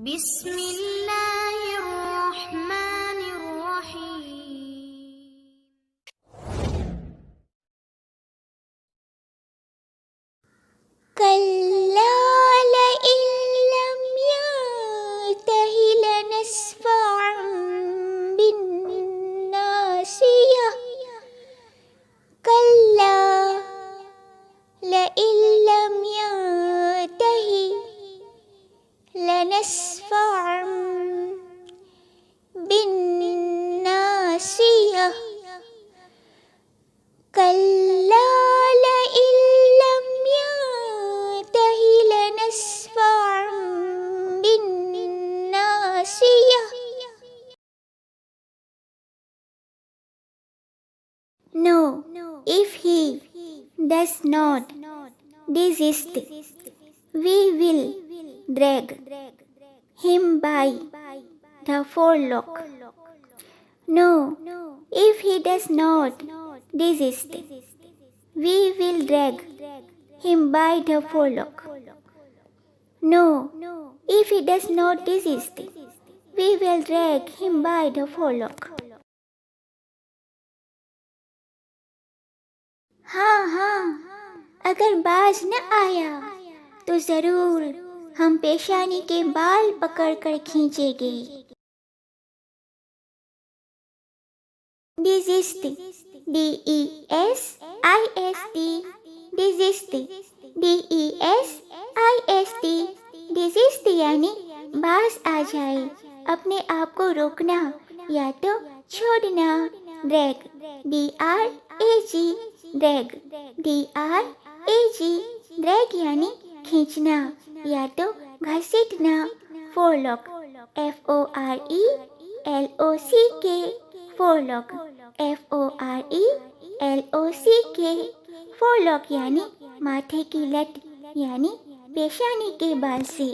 बिस्मिल्लाहिर्रहमानिर्रहीम। कल्ला लइन लम यंतहि लनस्फ़अन बिन्नासियह। कल्ला लइन लम यंतहि लनस्फ़अन बिन्नासियह। कल्ला लइन लम यंतहि लनस्फ़अन बिन्नासियह। No, if he does not desist, we will drag him by the forelock. No, if he does not desist, we will drag him by the forelock. No, if he does not desist, we will drag him by the forelock. हाँ हाँ, अगर बाज न आया तो जरूर हम पेशानी के बाल पकड़कर खींचेंगे। Desist, D-E-S-I-S-T, desist, D-E-S-I-S-T, desist यानी बाज आ जाए, अपने आप को रोकना या तो छोड़ना। Drag, D-R-A-G, drag, D-R-A-G, drag यानी खींचना या तो घसीटना। Forelock, F-O-R-E-L-O-C-K, forelock, F-O-R-E-L-O-C-K, forelock यानी माथे की लट यानी पेशानी के बाल से।